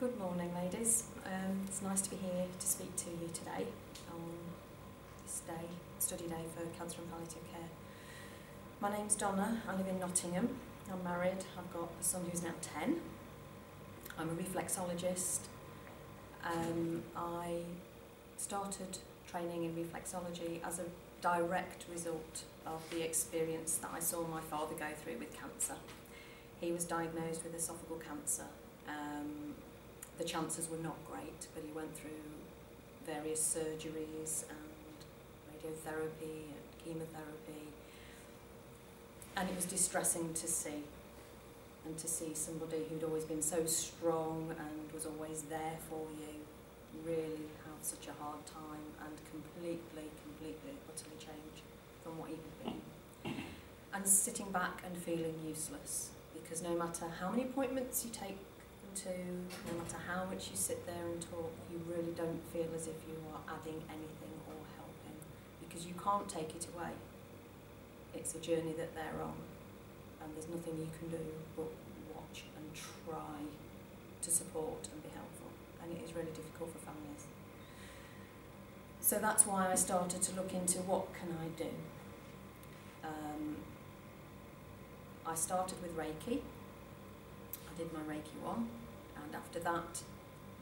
Good morning, ladies. It's nice to be here to speak to you today on this day, study day for cancer and palliative care. My name's Donna. I live in Nottingham. I'm married. I've got a son who's now 10. I'm a reflexologist. I started training in reflexology as a direct result of the experience that I saw my father go through with cancer. He was diagnosed with esophageal cancer. The chances were not great, but he went through various surgeries and radiotherapy and chemotherapy, and it was distressing to see, and to see somebody who'd always been so strong and was always there for you really have such a hard time and completely, utterly change from what he had been. And sitting back and feeling useless, because no matter how many appointments you take them to, no matter how much you sit there and talk, you really don't feel as if you are adding anything or helping, because you can't take it away. It's a journey that they're on, and there's nothing you can do but watch and try to support and be helpful, and it is really difficult for families. So that's why I started to look into what can I do. I started with Reiki. I did my Reiki 1, and after that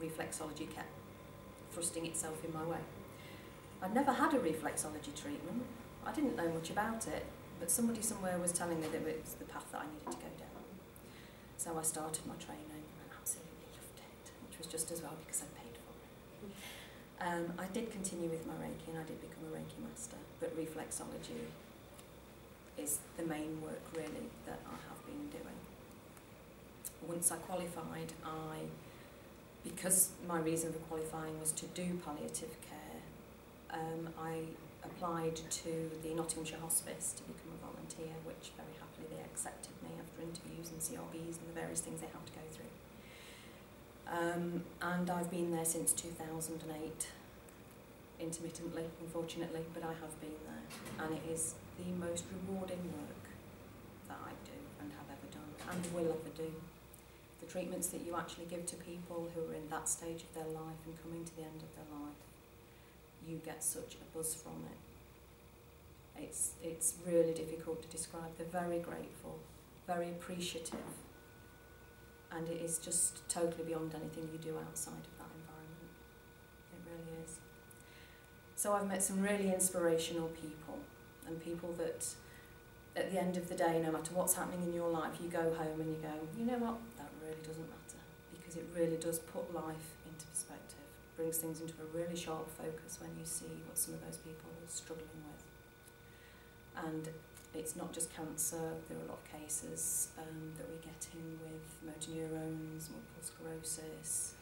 reflexology kept thrusting itself in my way. I'd never had a reflexology treatment. I didn't know much about it, but somebody somewhere was telling me that it was the path that I needed to go down. So I started my training and absolutely loved it, which was just as well because I paid for it. I did continue with my Reiki and I did become a Reiki master, but reflexology is the main work really that I have been doing. Once I qualified, because my reason for qualifying was to do palliative care, I applied to the Nottinghamshire Hospice to become a volunteer, which very happily they accepted me after interviews and CRBs and the various things they have to go through. And I've been there since 2008, intermittently, unfortunately, but I have been there, and it is the most rewarding work that I do and have ever done and will ever do. The treatments that you actually give to people who are in that stage of their life and coming to the end of their life, you get such a buzz from it. It's really difficult to describe. They're very grateful, very appreciative, and it is just totally beyond anything you do outside of that environment. It really is. So I've met some really inspirational people, and people that at the end of the day, no matter what's happening in your life, you go home and you go, you know what, that really doesn't matter, because it really does put life into perspective, brings things into a really sharp focus when you see what some of those people are struggling with. And it's not just cancer, there are a lot of cases that we get in with motor neurons, multiple sclerosis,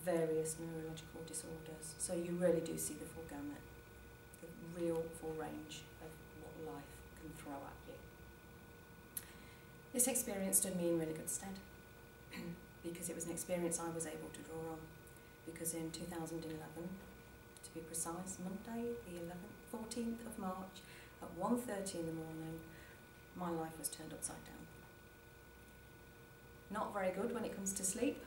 various neurological disorders. So you really do see the full gamut, the real full range of what life can throw at you. This experience stood me in really good stead because it was an experience I was able to draw on, because in 2011, to be precise, Monday the 14th of March at 1:30 in the morning, my life was turned upside down. Not very good when it comes to sleep,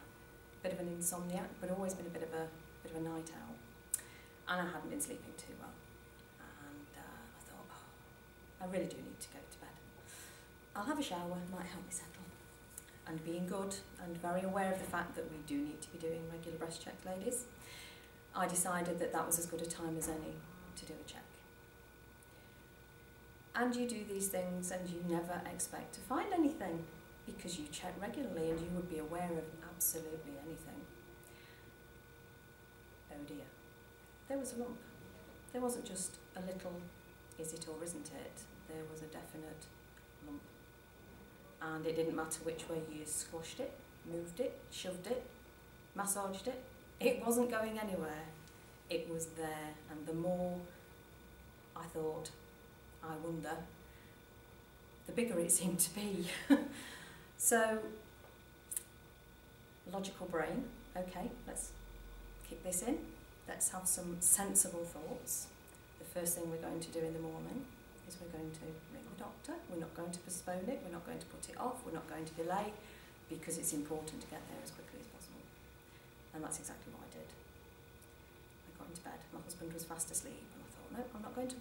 bit of an insomniac, but always been a bit of a night owl, and I hadn't been sleeping too well. And I thought, oh, I really do need to go to bed. I'll have a shower, might help me settle. And being good and very aware of the fact that we do need to be doing regular breast checks, ladies, I decided that that was as good a time as any to do a check. And you do these things and you never expect to find anything, because you check regularly and you would be aware of absolutely anything. Oh dear. There was a lump. There wasn't just a little, is it or isn't it? There was a definite lump. And it didn't matter which way you squashed it, moved it, shoved it, massaged it. It wasn't going anywhere. It was there. And the more I thought, I wonder, the bigger it seemed to be. So, logical brain, okay, let's kick this in. Let's have some sensible thoughts. The first thing we're going to do in the morning is we're going to ring the doctor. We're not going to postpone it, we're not going to put it off, we're not going to delay, because it's important to get there as quickly as possible. And that's exactly what I did. I got into bed, my husband was fast asleep, and I thought, no, I'm not going to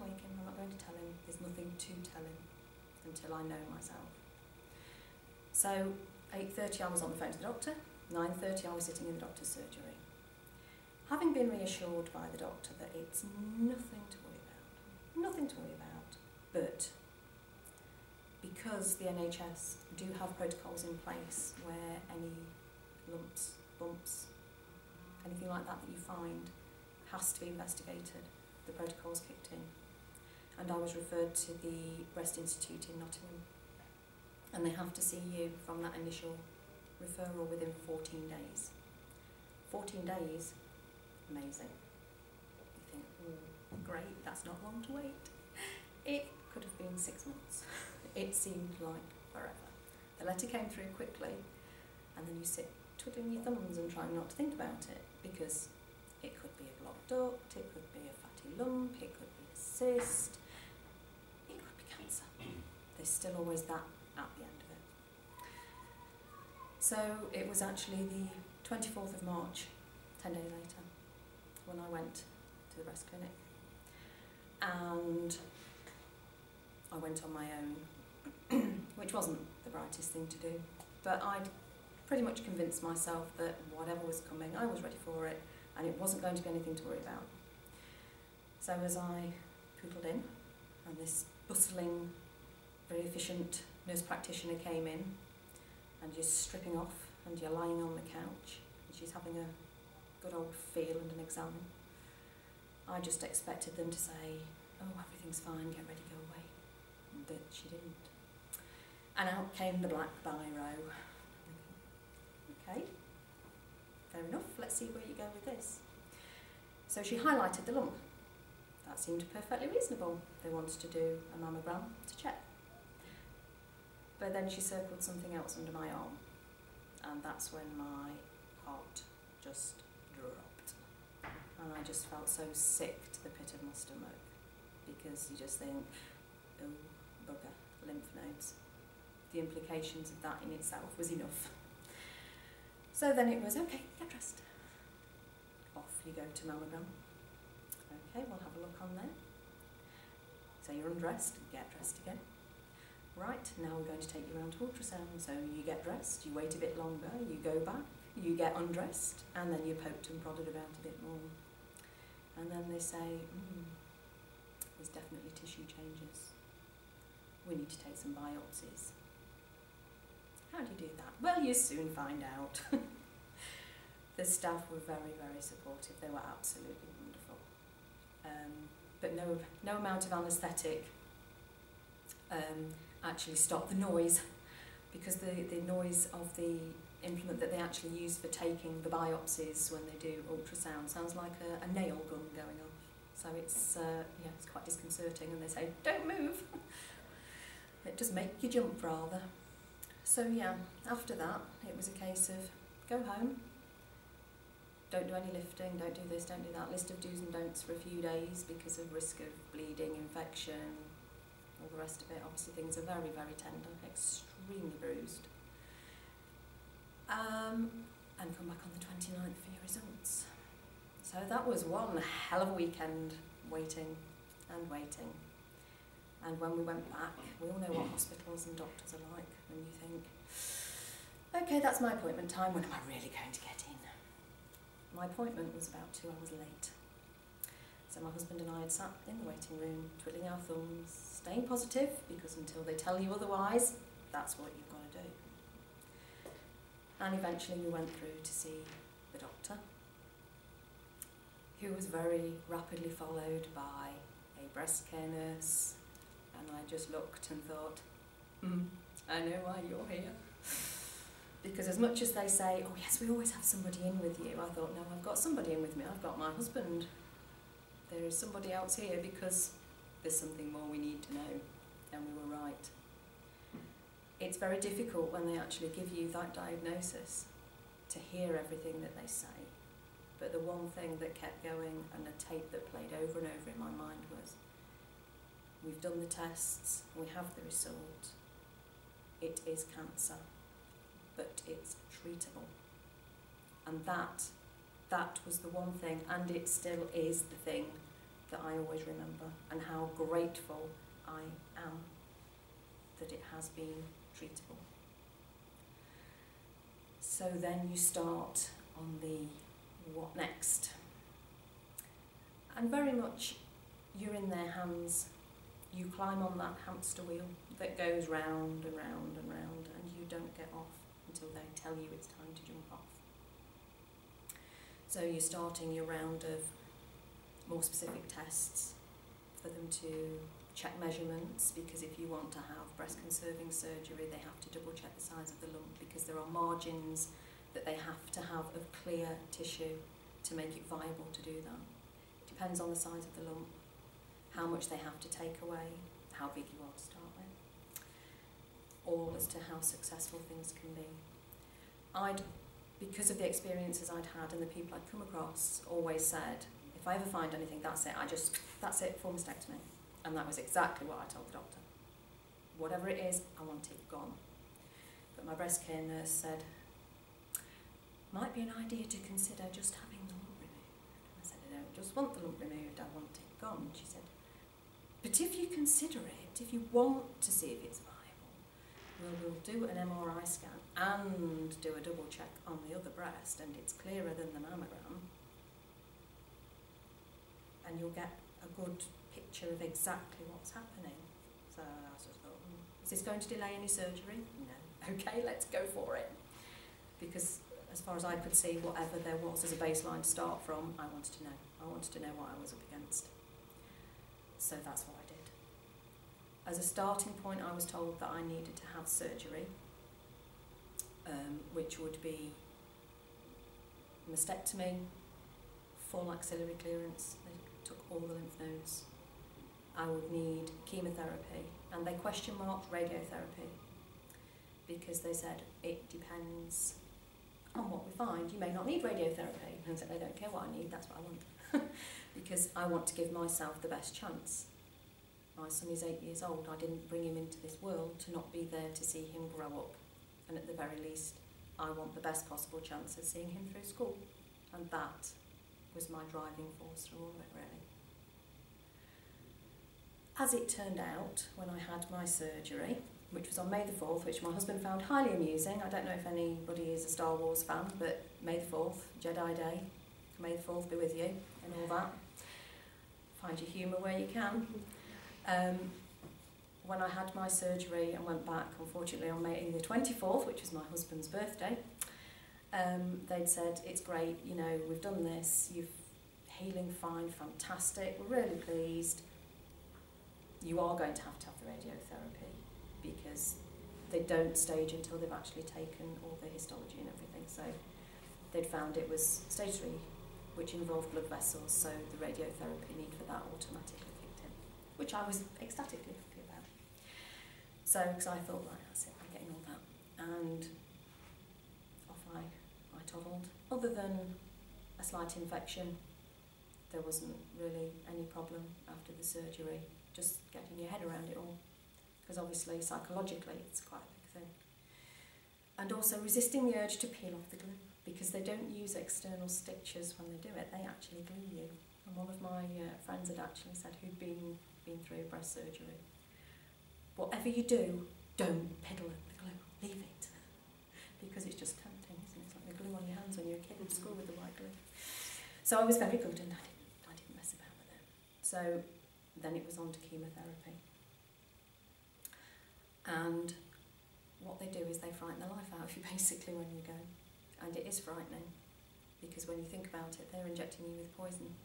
wake him, I'm not going to tell him, there's nothing to tell him until I know myself. So 8:30 I was on the phone to the doctor, 9:30 I was sitting in the doctor's surgery. Having been reassured by the doctor that it's nothing to worry about, but because the NHS do have protocols in place where any lumps, bumps, anything like that you find has to be investigated, the protocols kicked in. And I was referred to the Breast Institute in Nottingham. And they have to see you from that initial referral within 14 days. 14 days, amazing. You think, oh, great, that's not long to wait. It could have been 6 months. It seemed like forever. The letter came through quickly, and then you sit twiddling your thumbs and trying not to think about it, because it could be a blocked duct, it could be a fatty lump, it could be a cyst, it could be cancer. There's still always that at the end of it. So it was actually the 24th of March, 10 days later, when I went to the breast clinic. And I went on my own, which wasn't the brightest thing to do, but I'd pretty much convinced myself that whatever was coming, I was ready for it, and it wasn't going to be anything to worry about. So as I poodled in, and this bustling, very efficient nurse practitioner came in, and you're stripping off, and you're lying on the couch, and she's having a good old feel and an exam. I just expected them to say, oh, everything's fine, get ready, go away. But she didn't. And out came the black biro. Okay, fair enough, let's see where you go with this. So she highlighted the lump. That seemed perfectly reasonable. They wanted to do a mammogram to check. But then she circled something else under my arm, and that's when my heart just dropped. And I just felt so sick to the pit of my stomach, because you just think, oh, bugger, lymph nodes. The implications of that in itself was enough. So then it was, okay, get dressed. Off you go to mammogram. Okay, we'll have a look on there. So you're undressed, get dressed again. Right, now we're going to take you around to ultrasound. So you get dressed, you wait a bit longer, you go back, you get undressed, and then you're poked and prodded about a bit more. And then they say, there's definitely tissue changes. We need to take some biopsies. How do you do that? Well, you soon find out. The staff were very, very supportive. They were absolutely wonderful. But no amount of anaesthetic actually stopped the noise, because the noise of the implement that they actually use for taking the biopsies when they do ultrasound sounds like a nail gun going off. So it's quite disconcerting, and they say, don't move. It does make you jump rather. So yeah, after that, it was a case of go home, don't do any lifting, don't do this, don't do that, list of do's and don'ts for a few days because of risk of bleeding, infection, all the rest of it. Obviously things are very, very tender, extremely bruised. And come back on the 29th for your results. So that was one hell of a weekend, waiting and waiting. And when we went back, we all know what hospitals and doctors are like, when you think, okay, that's my appointment time, when am I really going to get in? My appointment was about 2 hours late. So my husband and I had sat in the waiting room, twiddling our thumbs, staying positive, because until they tell you otherwise, that's what you've got to do. And eventually we went through to see the doctor, who was very rapidly followed by a breast care nurse. And I just looked and thought, I know why you're here. Because as much as they say, oh yes, we always have somebody in with you, I thought, no, I've got somebody in with me, I've got my husband. There is somebody else here because there's something more we need to know. And we were right. It's very difficult when they actually give you that diagnosis to hear everything that they say. But the one thing that kept going, and a tape that played over and over in my mind, was, we've done the tests, we have the result. It is cancer, but it's treatable. And that was the one thing, and it still is the thing that I always remember, and how grateful I am that it has been treatable. So then you start on the what next. And very much you're in their hands. You climb on that hamster wheel that goes round and round and round, and you don't get off until they tell you it's time to jump off. So you're starting your round of more specific tests for them to check measurements, because if you want to have breast conserving surgery, they have to double check the size of the lump, because there are margins that they have to have of clear tissue to make it viable to do that. It depends on the size of the lump, how much they have to take away, how big you are to start with, all as to how successful things can be. Because of the experiences I'd had and the people I'd come across, always said, if I ever find anything, that's it, that's it, full mastectomy. And that was exactly what I told the doctor. Whatever it is, I want it gone. But my breast care nurse said, might be an idea to consider just having the lump removed. I said, I don't just want the lump removed, I want it gone. She said, but if you consider it, if you want to see if it's viable, we'll do an MRI scan and do a double check on the other breast, and it's clearer than the mammogram, and you'll get a good picture of exactly what's happening. So I sort of thought, is this going to delay any surgery? No. Okay, let's go for it. Because as far as I could see, whatever there was as a baseline to start from, I wanted to know. I wanted to know what I was up against. So that's what I did. As a starting point, I was told that I needed to have surgery, which would be mastectomy, full axillary clearance. They took all the lymph nodes. I would need chemotherapy, and they question marked radiotherapy, because they said it depends on what we find. You may not need radiotherapy. And I said, I don't care what I need, that's what I want. Because I want to give myself the best chance. My son is 8 years old. I didn't bring him into this world to not be there to see him grow up. And at the very least, I want the best possible chance of seeing him through school. And that was my driving force through all of it, really. As it turned out, when I had my surgery, which was on May the 4th, which my husband found highly amusing. I don't know if anybody is a Star Wars fan, but May the 4th, Jedi Day, May the 4th be with you, and all that. Find your humour where you can. When I had my surgery and went back, unfortunately on May the 24th, which was my husband's birthday, they'd said, it's great, you know, we've done this, you're healing fine, fantastic, we're really pleased. You are going to have the radiotherapy, because they don't stage until they've actually taken all the histology and everything. So they'd found it was stage 3, which involved blood vessels, so the radiotherapy need for that automatically kicked in, which I was ecstatically happy about. So, because I thought, right, that's it, I'm getting all that. And off I toddled. Other than a slight infection, there wasn't really any problem after the surgery, just getting your head around it all. Because obviously, psychologically, it's quite a big thing. And also resisting the urge to peel off the glue, because they don't use external stitches when they do it, they actually glue you. And one of my friends had actually said, who'd been through breast surgery, whatever you do, don't piddle at the glue, leave it. Because it's just tempting, isn't it? It's like the glue on your hands when you're a kid at school with the white glue. So I was very good, and I didn't mess about with it. So then it was on to chemotherapy. And what they do is they frighten the life out of you basically when you go. And it is frightening, because when you think about it, they're injecting you with poison.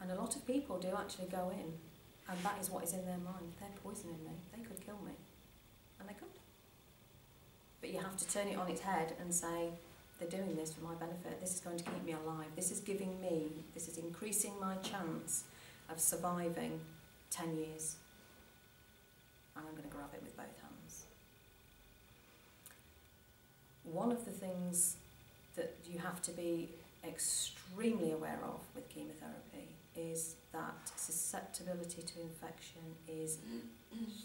And a lot of people do actually go in, and that is what is in their mind. They're poisoning me, they could kill me. And they could. But you have to turn it on its head and say, they're doing this for my benefit, this is going to keep me alive, this is increasing my chance of surviving 10 years. And I'm going to grab it with both hands. One of the things that you have to be extremely aware of with chemotherapy is that susceptibility to infection is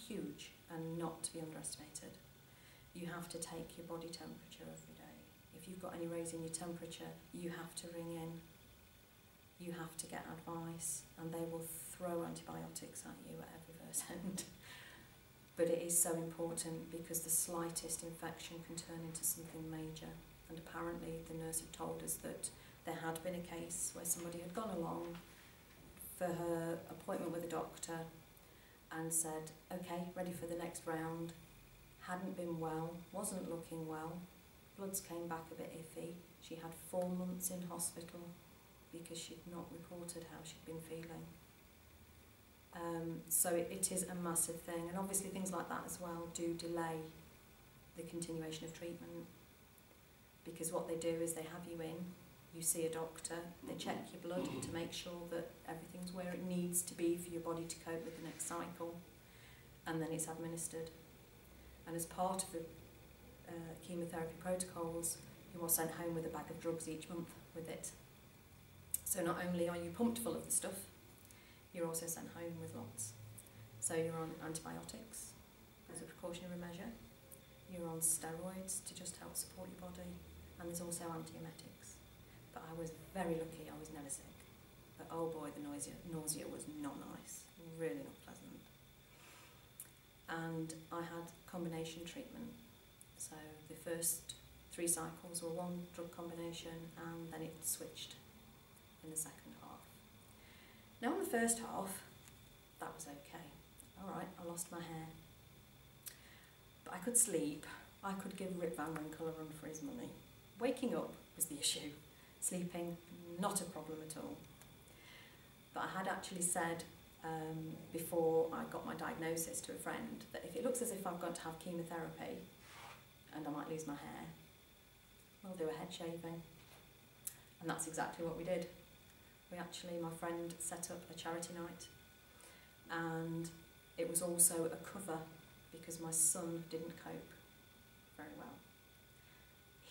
huge and not to be underestimated. You have to take your body temperature every day. If you've got any raise in your temperature, you have to ring in. You have to get advice, and they will throw antibiotics at you at every verse end. But it is so important because the slightest infection can turn into something major. And apparently the nurse had told us that there had been a case where somebody had gone along for her appointment with a doctor and said, okay, ready for the next round, hadn't been well, wasn't looking well, bloods came back a bit iffy. She had 4 months in hospital because she'd not reported how she'd been feeling. So it is a massive thing, and obviously things like that as well do delay the continuation of treatment, because what they do is they have you in, you see a doctor, they check your blood to make sure that everything's where it needs to be for your body to cope with the next cycle, and then it's administered. And as part of the chemotherapy protocols, you are sent home with a bag of drugs each month with it. So not only are you pumped full of the stuff, you're also sent home with lots. So you're on antibiotics as a precautionary measure, you're on steroids to just help support your body, and there's also antiemetics. But I was very lucky, I was never sick. But oh boy, the nausea was not nice, really not pleasant. And I had combination treatment. So the first 3 cycles were one drug combination, and then it switched in the second half. Now in the first half, that was okay. Alright, I lost my hair. But I could sleep. I could give Rip Van Winkle a run for his money. Waking up was the issue. Sleeping, not a problem at all. But I had actually said before I got my diagnosis to a friend that if it looks as if I've got to have chemotherapy and I might lose my hair, we'll do a head shaving. And that's exactly what we did. My friend set up a charity night, and it was also a cover because my son didn't cope very well.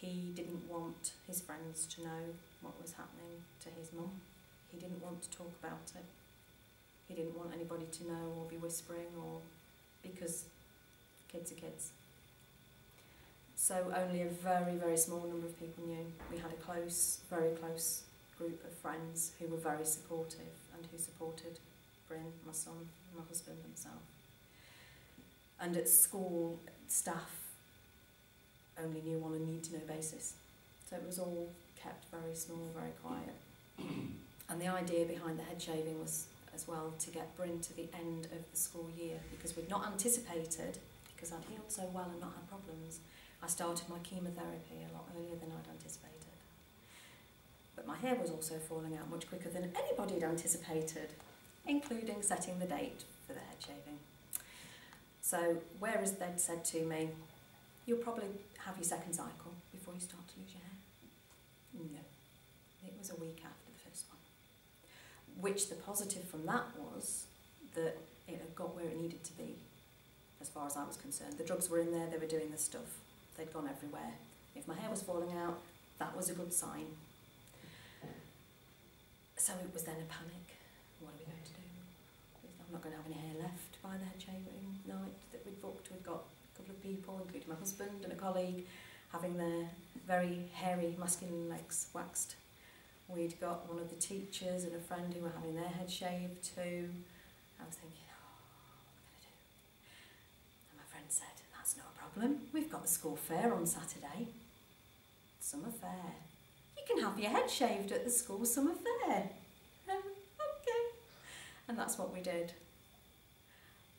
He didn't want his friends to know what was happening to his mum. He didn't want to talk about it. He didn't want anybody to know or be whispering, or because kids are kids. So only a very, very small number of people knew. We had a close, very close group of friends who were very supportive and who supported Bryn, my son, my husband himself. And at school, staff only knew on a need-to-know basis. So it was all kept very small, very quiet. And the idea behind the head shaving was as well to get Bryn to the end of the school year, because we'd not anticipated, because I'd healed so well and not had problems, I started my chemotherapy a lot earlier than I'd anticipated. But my hair was also falling out much quicker than anybody had anticipated, including setting the date for the head shaving. So whereas they'd said to me, you'll probably have your second cycle before you start to lose your hair. No, it was a week after the first one. Which the positive from that was that it had got where it needed to be, as far as I was concerned. The drugs were in there, they were doing the stuff. They'd gone everywhere. If my hair was falling out, that was a good sign. So it was then a panic. What are we going to do? I'm not going to have any hair left by the head shaving night that we'd booked. We'd got a couple of people, including my husband and a colleague, having their very hairy masculine legs waxed. We'd got one of the teachers and a friend who were having their head shaved too. I was thinking, oh, what am I going to do? And my friend said, that's not a problem. We've got the school fair on Saturday. Summer fair. You can have your head shaved at the school summer fair. Okay. And that's what we did.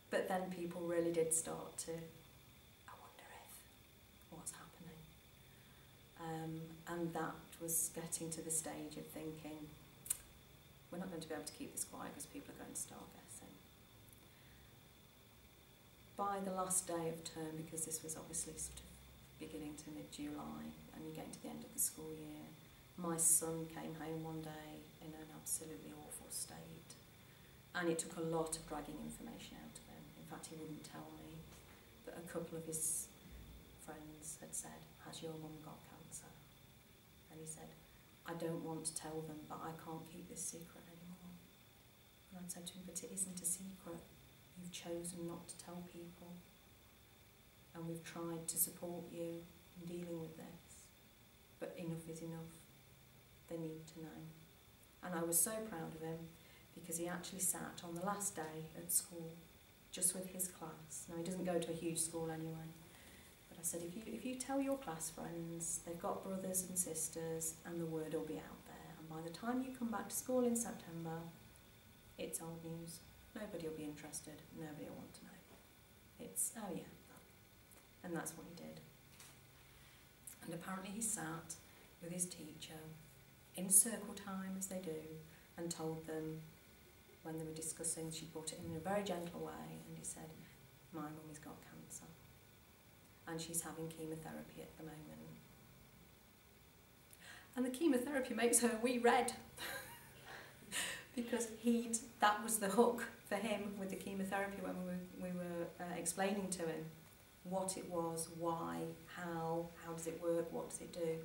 But then people really did start to, I wonder if, what's happening? And that was getting to the stage of thinking, we're not going to be able to keep this quiet because people are going to start guessing. By the last day of term, because this was obviously sort of beginning to mid-July, and you're getting to the end of the school year, my son came home one day in an absolutely awful state, and it took a lot of dragging information out of him. In fact, he wouldn't tell me, but a couple of his friends had said, has your mum got cancer? And he said, I don't want to tell them, but I can't keep this secret anymore. And I said to him, but it isn't a secret. You've chosen not to tell people, and we've tried to support you in dealing with this. But enough is enough. They need to know. And I was so proud of him because he actually sat on the last day at school just with his class. Now, he doesn't go to a huge school anyway. But I said, if you tell your class friends, they've got brothers and sisters, and the word will be out there. And by the time you come back to school in September, it's old news. Nobody will be interested. Nobody will want to know. It's, oh yeah, that. And that's what he did. And apparently he sat with his teacher in circle time, as they do, and told them, when they were discussing, she brought it in a very gentle way, and he said, my mummy's got cancer, and she's having chemotherapy at the moment. And the chemotherapy makes her wee red, because that was the hook for him with the chemotherapy when we were explaining to him what it was, why, how does it work, what does it do.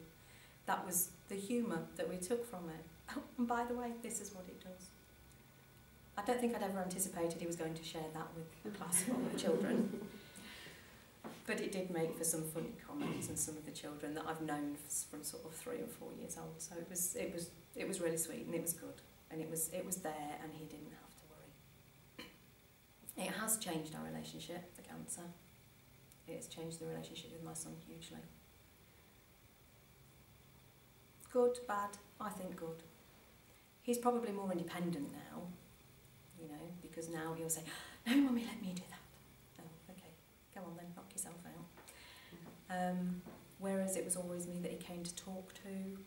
That was the humour that we took from it. Oh, and by the way, this is what it does. I don't think I'd ever anticipated he was going to share that with a class full of children. But it did make for some funny comments, and some of the children that I've known from sort of 3 or 4 years old. So it was really sweet, and it was good, and it was there, and he didn't have to worry. It has changed our relationship, the cancer. It's changed the relationship with my son hugely. Good, bad, I think good. He's probably more independent now, you know, because now he'll say, no, Mummy, let me do that. Oh, okay, go on then, knock yourself out. Whereas it was always me that he came to talk to,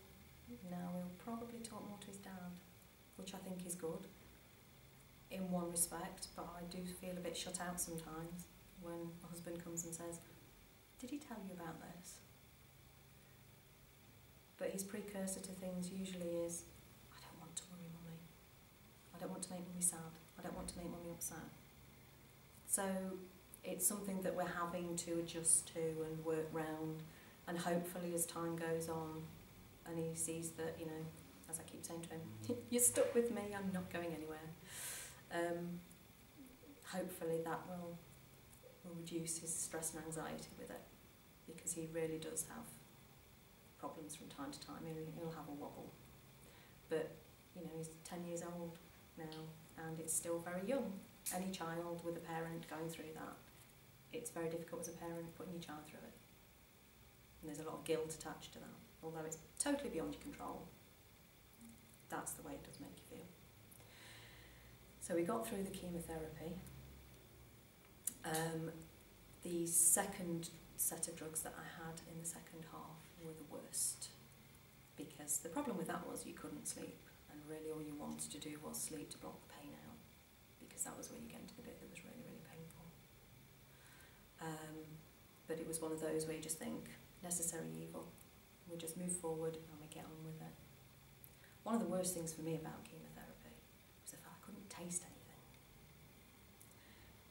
now he'll probably talk more to his dad, which I think is good in one respect, but I do feel a bit shut out sometimes when my husband comes and says, did he tell you about this? But his precursor to things usually is, I don't want to worry Mummy. I don't want to make Mummy sad. I don't want to make Mummy upset. So it's something that we're having to adjust to and work round, and hopefully as time goes on and he sees that, you know, as I keep saying to him, you're stuck with me, I'm not going anywhere. Hopefully that will reduce his stress and anxiety with it, because he really does have problems from time to time. He'll have a wobble, but you know, he's 10 years old now, and it's still very young. Any child with a parent going through that, it's very difficult as a parent putting your child through it, and there's a lot of guilt attached to that, although it's totally beyond your control. That's the way it does make you feel. So we got through the chemotherapy. The second set of drugs that I had in the second half were the worst, because the problem with that was you couldn't sleep, and really all you wanted to do was sleep to block the pain out, because that was where you get into the bit that was really, really painful. But it was one of those where you just think, necessary evil, we just move forward and we get on with it. One of the worst things for me about chemotherapy was the fact I couldn't taste anything.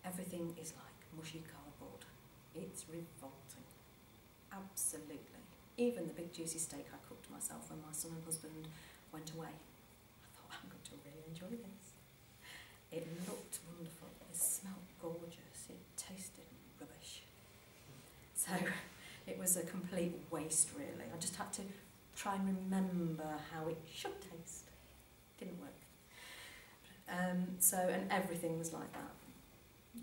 Everything is like mushy cardboard. It's revolting. Absolutely. Even the big juicy steak I cooked myself when my son and husband went away. I thought, I'm going to really enjoy this. It looked wonderful. It smelled gorgeous. It tasted rubbish. So it was a complete waste, really. I just had to try and remember how it should taste. Didn't work. And everything was like that.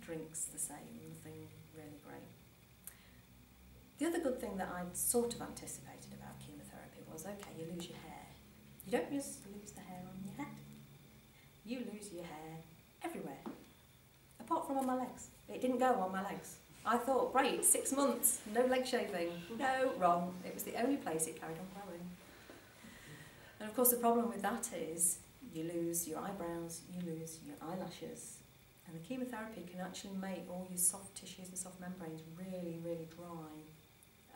Drinks the same, nothing really great. The other good thing that I'd sort of anticipated about chemotherapy was, okay, you lose your hair. You don't just lose the hair on your head. You lose your hair everywhere, apart from on my legs. It didn't go on my legs. I thought, great, 6 months, no leg shaving. No, wrong. It was the only place it carried on growing. And of course the problem with that is you lose your eyebrows, you lose your eyelashes, and the chemotherapy can actually make all your soft tissues and soft membranes really, really dry.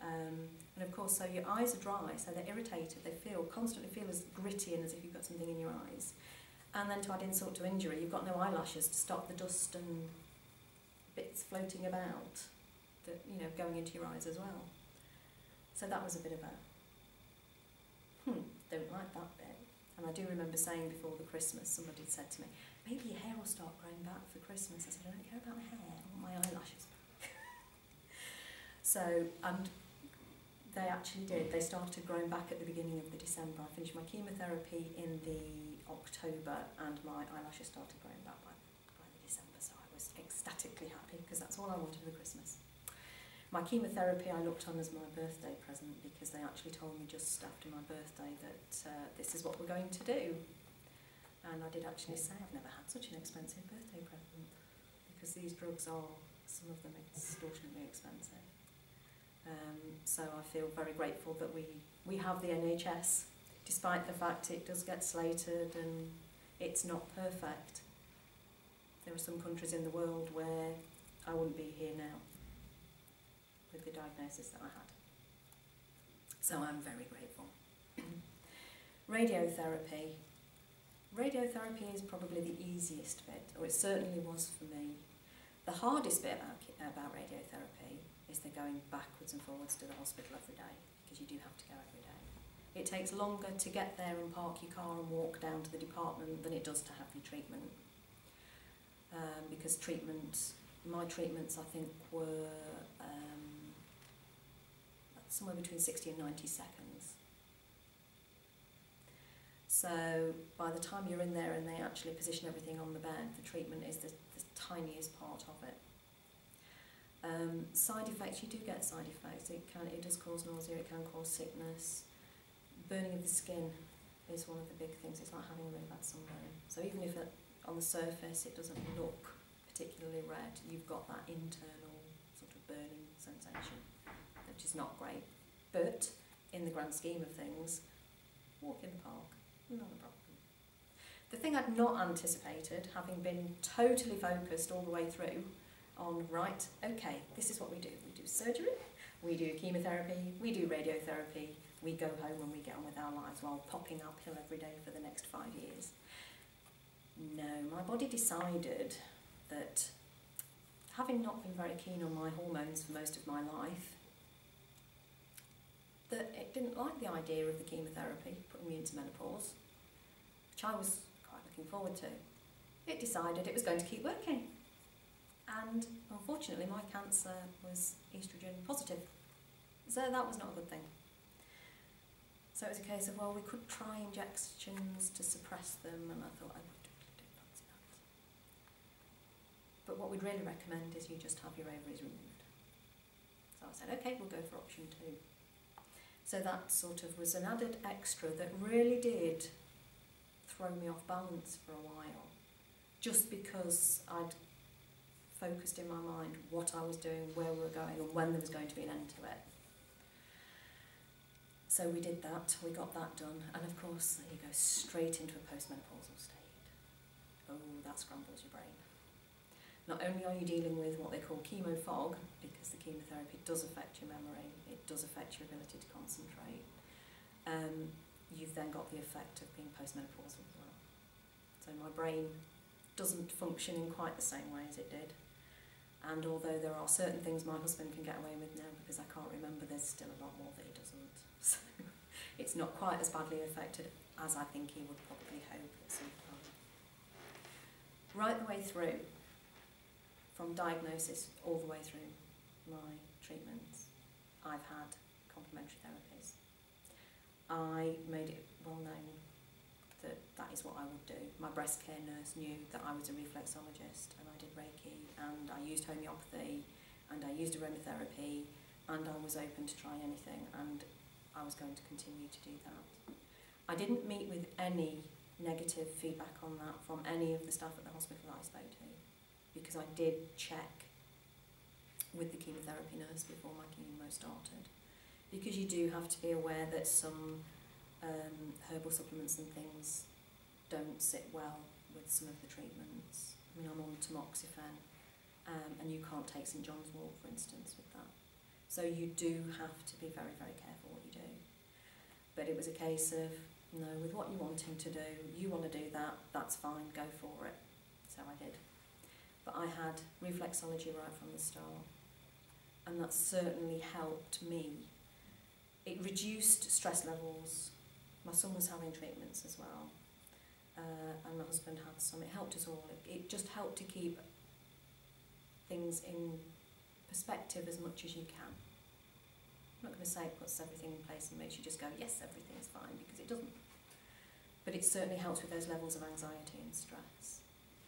And of course, so your eyes are dry, so they're irritated, they constantly feel as gritty and as if you've got something in your eyes. And then to add insult to injury, you've got no eyelashes to stop the dust and bits floating about, that, you know, going into your eyes as well. So that was a bit of a, don't like that bit. And I do remember saying before the Christmas, somebody said to me, maybe your hair will start growing back for Christmas. I said, I don't care about my hair, I want my eyelashes back. So, and They actually did. They started growing back at the beginning of the December. I finished my chemotherapy in the October, and my eyelashes started growing back by the December, so I was ecstatically happy because that's all I wanted for Christmas. My chemotherapy I looked on as my birthday present because they actually told me just after my birthday that this is what we're going to do. And I did actually say I've never had such an expensive birthday present because these drugs are, some of them, extortionately expensive. So I feel very grateful that we have the NHS, despite the fact it does get slated and it's not perfect. There are some countries in the world where I wouldn't be here now with the diagnosis that I had. So I'm very grateful. Radiotherapy. Radiotherapy is probably the easiest bit, or it certainly was for me. The hardest bit about radiotherapy is the going backwards and forwards to the hospital every day, because you do have to go every day. It takes longer to get there and park your car and walk down to the department than it does to have your treatment. Because my treatments I think were somewhere between 60 and 90 seconds. So by the time you're in there and they actually position everything on the bed, the treatment is the tiniest part of it. Side effects, you do get side effects. It does cause nausea, it can cause sickness. Burning of the skin is one of the big things. It's like having a really bad sunburn. So even if on the surface it doesn't look particularly red, you've got that internal sort of burning sensation, which is not great. But in the grand scheme of things, walk in the park, not a problem. The thing I'd not anticipated, having been totally focused all the way through on, right, okay, this is what we do. We do surgery, we do chemotherapy, we do radiotherapy, we go home and we get on with our lives while popping our pill every day for the next 5 years. No, my body decided that, having not been very keen on my hormones for most of my life, that it didn't like the idea of the chemotherapy putting me into menopause, which I was quite looking forward to. It decided it was going to keep working. And unfortunately my cancer was estrogen positive. So that was not a good thing. So it was a case of, well, we could try injections to suppress them, and I thought I would do fancy that. But what we'd really recommend is you just have your ovaries removed. So I said, okay, we'll go for option 2. So that sort of was an added extra that really did throw me off balance for a while, just because I'd focused in my mind what I was doing, where we were going, and when there was going to be an end to it. So we did that, we got that done, and of course you go straight into a postmenopausal state. Oh, that scrambles your brain. Not only are you dealing with what they call chemo fog, because the chemotherapy does affect your memory, it does affect your ability to concentrate, you've then got the effect of being postmenopausal as well. So my brain doesn't function in quite the same way as it did. And although there are certain things my husband can get away with now because I can't remember, there's still a lot more that he doesn't. So it's not quite as badly affected as I think he would probably hope at some point. Right the way through, from diagnosis all the way through my treatments, I've had complementary therapies. I made it well known that that is what I would do. My breast care nurse knew that I was a reflexologist, and I did Reiki, and I used homeopathy, and I used aromatherapy, and I was open to try anything, and I was going to continue to do that. I didn't meet with any negative feedback on that from any of the staff at the hospital that I spoke to, because I did check with the chemotherapy nurse before my chemo started, because you do have to be aware that some herbal supplements and things don't sit well with some of the treatments. I mean, I'm on tamoxifen, and you can't take St John's wort, for instance, with that. So you do have to be very, very careful what you do. But it was a case of, no, with what you're wanting to do, you want to do that, that's fine, go for it. So I did. But I had reflexology right from the start, and that certainly helped me. It reduced stress levels. My son was having treatments as well, and my husband had some. It helped us all. It just helped to keep things in perspective as much as you can. I'm not going to say it puts everything in place and makes you just go, yes, everything's fine, because it doesn't. But it certainly helps with those levels of anxiety and stress.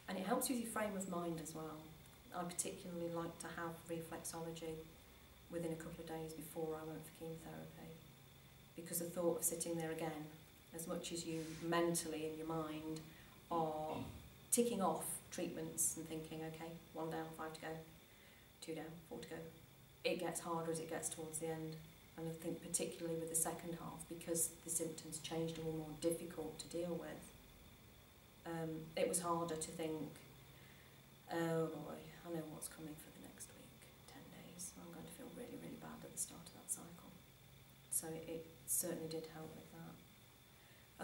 And it helps with your frame of mind as well. I particularly like to have reflexology within a couple of days before I went for chemotherapy, because the thought of sitting there again, as much as you mentally in your mind are ticking off treatments and thinking, okay, 1 down, 5 to go, 2 down, 4 to go, it gets harder as it gets towards the end. And I think particularly with the second half, because the symptoms changed and were more difficult to deal with, it was harder to think, oh boy, I know what's coming for the next week, 10 days. I'm going to feel really, really bad at the start of that cycle. So it certainly did help with that.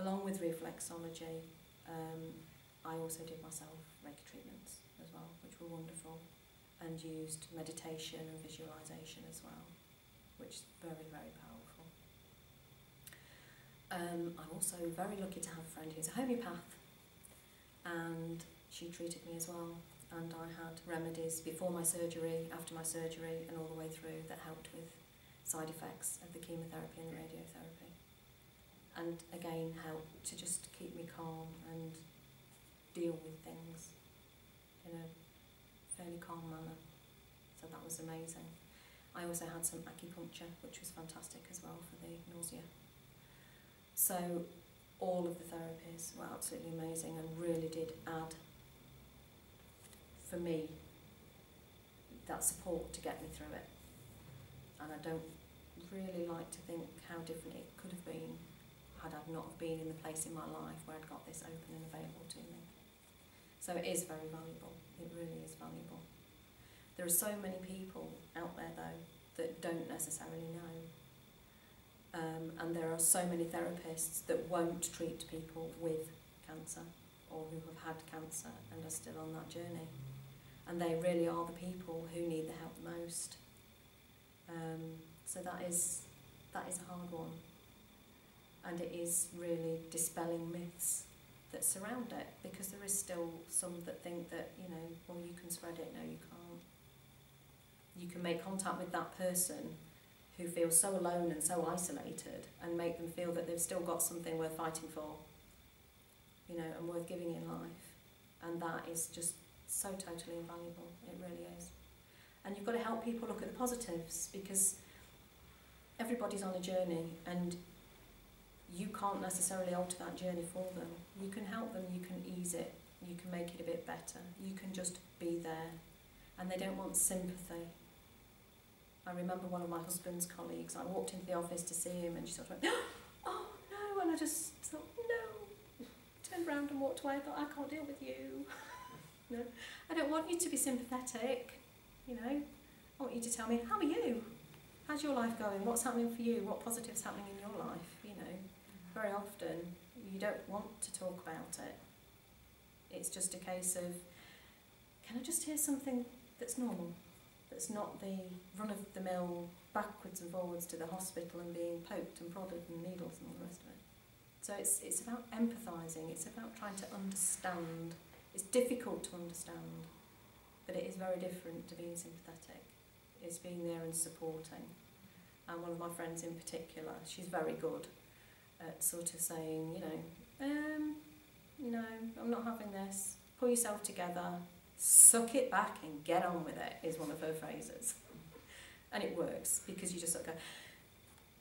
Along with reflexology, I also did myself Reiki treatments as well, which were wonderful, and used meditation and visualisation as well, which is very, very powerful. I'm also very lucky to have a friend who's a homeopath, and she treated me as well, and I had remedies before my surgery, after my surgery, and all the way through that helped with side effects of the chemotherapy and the radiotherapy, and again helped to just keep me calm and deal with things in a fairly calm manner. So that was amazing. I also had some acupuncture, which was fantastic as well for the nausea. So all of the therapies were absolutely amazing and really did add, for me, that support to get me through it. And I don't really like to think how different it could have been had I not been in the place in my life where I'd got this open and available to me. So it is very valuable. It really is valuable. There are so many people out there, though, that don't necessarily know. And there are so many therapists that won't treat people with cancer or who have had cancer and are still on that journey. And they really are the people who need the help the most. So that is a hard one. And it is really dispelling myths that surround it, because there is still some that think that, you know, well, you can spread it. No, you can't. You can make contact with that person who feels so alone and so isolated and make them feel that they've still got something worth fighting for, you know, and worth giving in life. And that is just so totally invaluable. It really is. And you've got to help people look at the positives, because everybody's on a journey and you can't necessarily alter that journey for them. You can help them, you can ease it, you can make it a bit better, you can just be there. And they don't want sympathy. I remember one of my husband's colleagues, I walked into the office to see him and she sort of went, oh no, and I just thought, no. Turned around and walked away, I thought, I can't deal with you. No, I don't want you to be sympathetic, you know. I want you to tell me, how are you? How's your life going? What's happening for you? What positive's happening in your life? You know, very often you don't want to talk about it. It's just a case of, can I just hear something that's normal? That's not the run-of-the-mill backwards and forwards to the hospital and being poked and prodded and needles and all the rest of it. So it's about empathising, it's about trying to understand. It's difficult to understand, but it is very different to being sympathetic. It's being there and supporting. And one of my friends in particular, she's very good at sort of saying, you know, I'm not having this. Pull yourself together, suck it back and get on with it, is one of her phrases. And it works, because you just sort of go,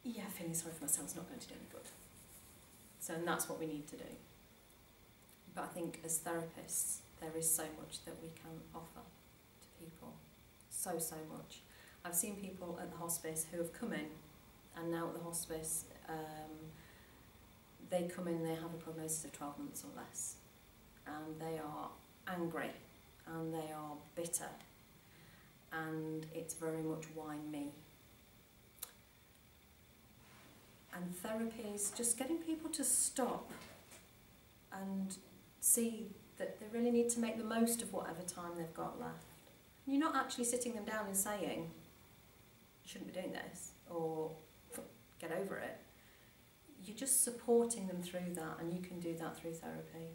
yeah, feeling sorry for myself is not going to do any good. So, and that's what we need to do. But I think as therapists, there is so much that we can offer to people. So much. I've seen people at the hospice who have come in, and now at the hospice, they come in, they have a prognosis of 12 months or less, and they are angry, and they are bitter, and it's very much why me. And therapy is just getting people to stop and see that they really need to make the most of whatever time they've got left. You're not actually sitting them down and saying, you shouldn't be doing this, or get over it. You're just supporting them through that, and you can do that through therapy.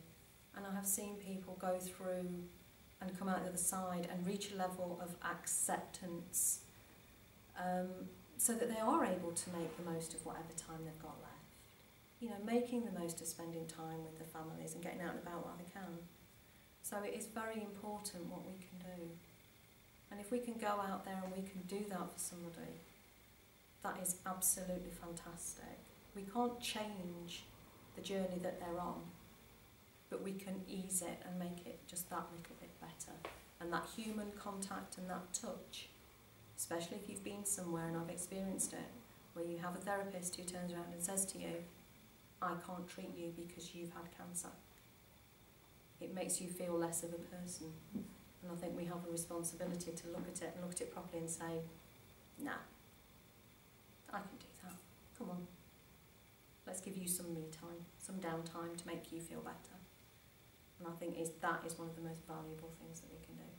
And I have seen people go through and come out the other side and reach a level of acceptance so that they are able to make the most of whatever time they've got left. You know, making the most of spending time with the families and getting out and about while they can. So it is very important what we can do. And if we can go out there and we can do that for somebody, that is absolutely fantastic. We can't change the journey that they're on, but we can ease it and make it just that little bit better. And that human contact and that touch, especially if you've been somewhere, and I've experienced it, where you have a therapist who turns around and says to you, I can't treat you because you've had cancer. It makes you feel less of a person. And I think we have a responsibility to look at it and look at it properly and say, nah, I can do that. Come on. Let's give you some me time, some downtime to make you feel better. And I think that is one of the most valuable things that we can do.